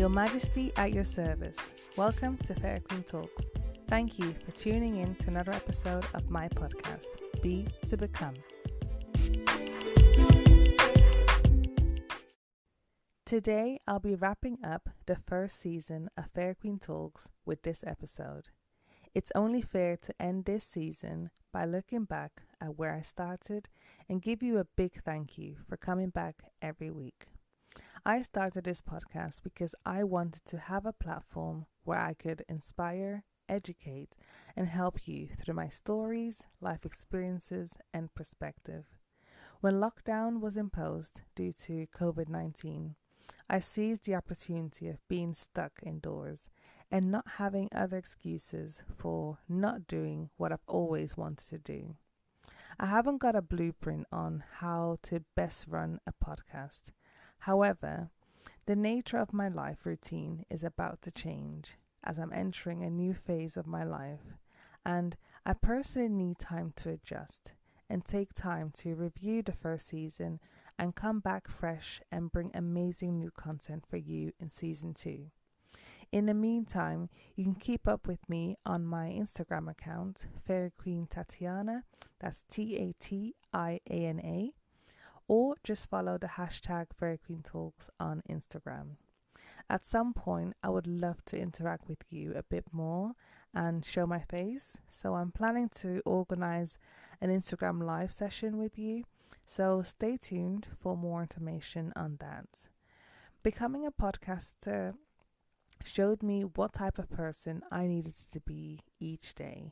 Your Majesty at your service. Welcome to Fairyqueen Talks. Thank you for tuning in to another episode of my podcast, Be to Become. Today, I'll be wrapping up the first season of Fairyqueen Talks with this episode. It's only fair to end this season by looking back at where I started and give you a big thank you for coming back every week. I started this podcast because I wanted to have a platform where I could inspire, educate, and help you through my stories, life experiences, and perspective. When lockdown was imposed due to COVID-19, I seized the opportunity of being stuck indoors and not having other excuses for not doing what I've always wanted to do. I haven't got a blueprint on how to best run a podcast. However, the nature of my life routine is about to change as I'm entering a new phase of my life, and I personally need time to adjust and take time to review the first season and come back fresh and bring amazing new content for you in season 2. In the meantime, you can keep up with me on my Instagram account, Fairyqueen Tatiana, that's Tatiana, or just follow the hashtag Fairyqueen Talks on Instagram. At some point, I would love to interact with you a bit more and show my face, so I'm planning to organize an Instagram live session with you, so stay tuned for more information on that. Becoming a podcaster showed me what type of person I needed to be each day.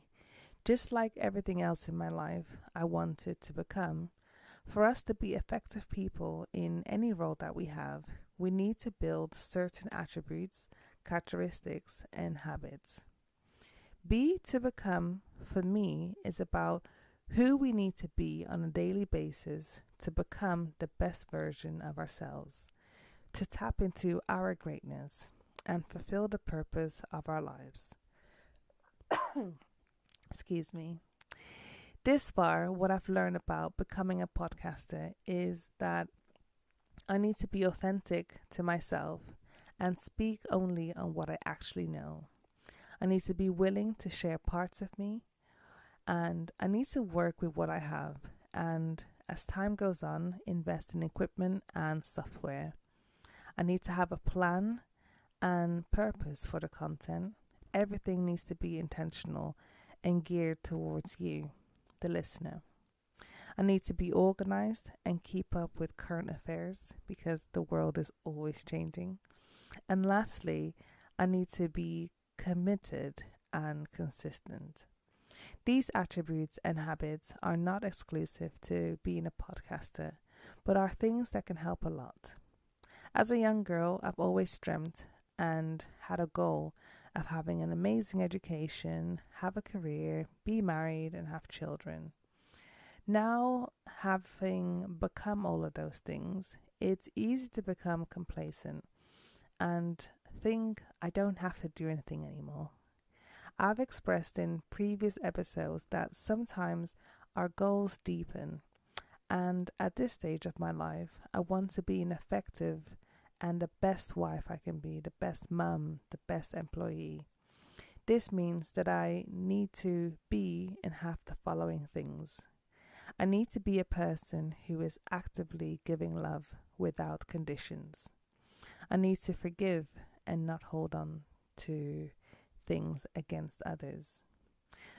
Just like everything else in my life I wanted to become, for us to be effective people in any role that we have, we need to build certain attributes, characteristics, and habits. Be to become, for me, is about who we need to be on a daily basis to become the best version of ourselves, to tap into our greatness, and fulfill the purpose of our lives. Excuse me. This far, what I've learned about becoming a podcaster is that I need to be authentic to myself and speak only on what I actually know. I need to be willing to share parts of me, and I need to work with what I have, and as time goes on, invest in equipment and software. I need to have a plan and purpose for the content. Everything needs to be intentional and geared towards you, the listener. I need to be organized and keep up with current affairs because the world is always changing. And lastly, I need to be committed and consistent. These attributes and habits are not exclusive to being a podcaster, but are things that can help a lot. As a young girl, I've always dreamt and had a goal of having an amazing education, have a career, be married, and have children. Now, having become all of those things, it's easy to become complacent and think I don't have to do anything anymore. I've expressed in previous episodes that sometimes our goals deepen, and at this stage of my life, I want to be an effective and the best wife I can be, the best mum, the best employee. This means that I need to be and have the following things. I need to be a person who is actively giving love without conditions. I need to forgive and not hold on to things against others.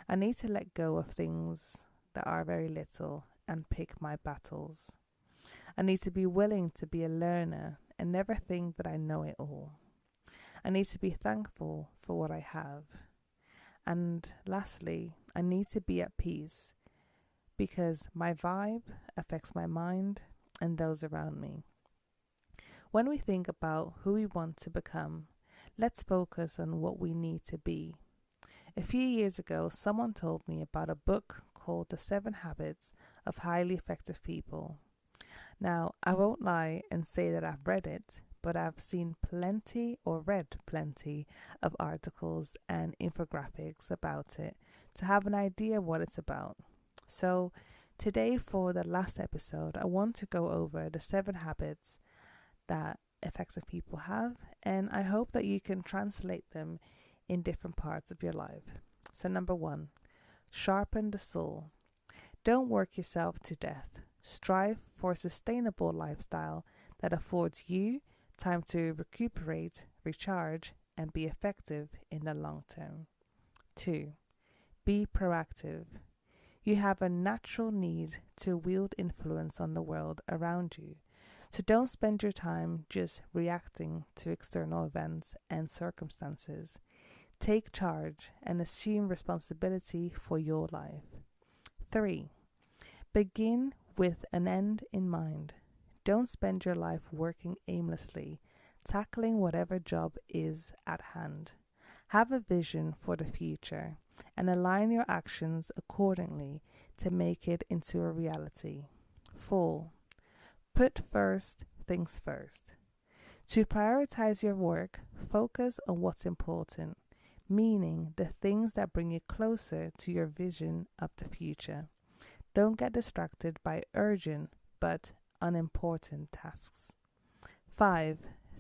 I need to let go of things that are very little and pick my battles. I need to be willing to be a learner and never think that I know it all. I need to be thankful for what I have. And lastly, I need to be at peace because my vibe affects my mind and those around me. When we think about who we want to become, let's focus on what we need to be. A few years ago, someone told me about a book called The 7 Habits of Highly Effective People. Now, I won't lie and say that I've read it, but I've seen plenty or read plenty of articles and infographics about it to have an idea what it's about. So today for the last episode, I want to go over the 7 habits that effective people have, and I hope that you can translate them in different parts of your life. So, number 1, sharpen the soul. Don't work yourself to death. Strive for a sustainable lifestyle that affords you time to recuperate, recharge, and be effective in the long term. 2, be proactive. You have a natural need to wield influence on the world around you. So don't spend your time just reacting to external events and circumstances. Take charge and assume responsibility for your life. 3, begin with an end in mind. Don't spend your life working aimlessly, tackling whatever job is at hand. Have a vision for the future and align your actions accordingly to make it into a reality. 4, put first things first. To prioritize your work, focus on what's important, meaning the things that bring you closer to your vision of the future. Don't get distracted by urgent but unimportant tasks. 5,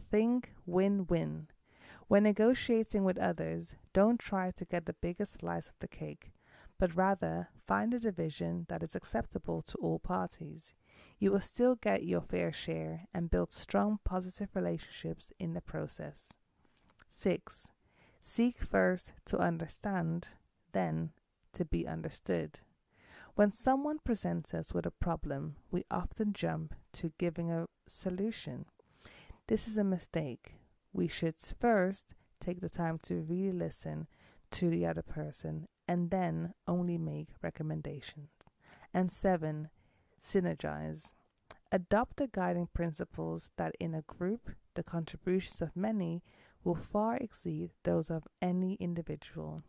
think win-win. When negotiating with others, don't try to get the biggest slice of the cake, but rather find a division that is acceptable to all parties. You will still get your fair share and build strong positive relationships in the process. 6, seek first to understand, then to be understood. When someone presents us with a problem, we often jump to giving a solution. This is a mistake. We should first take the time to really listen to the other person and then only make recommendations. And 7, synergize. Adopt the guiding principles that in a group, the contributions of many will far exceed those of any individual.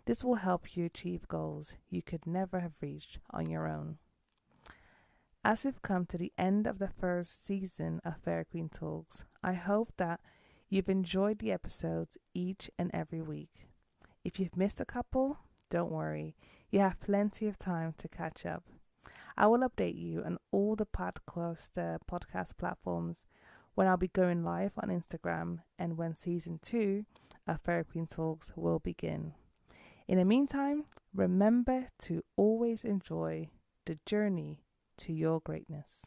This will help you achieve goals you could never have reached on your own. As we've come to the end of the first season of Fairyqueen Talks, I hope that you've enjoyed the episodes each and every week. If you've missed a couple, don't worry. You have plenty of time to catch up. I will update you on all the podcast platforms when I'll be going live on Instagram and when season 2 of Fairyqueen Talks will begin. In the meantime, remember to always enjoy the journey to your greatness.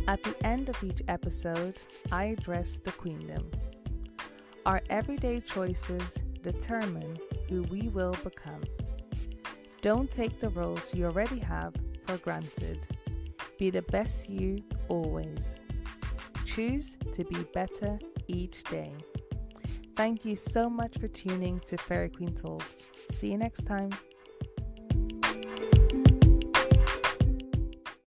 At the end of each episode, I address the Queendom. Our everyday choices determine who we will become. Don't take the roles you already have for granted. Be the best you always. Choose to be better each day. Thank you so much for tuning to Fairyqueen Talks. See you next time.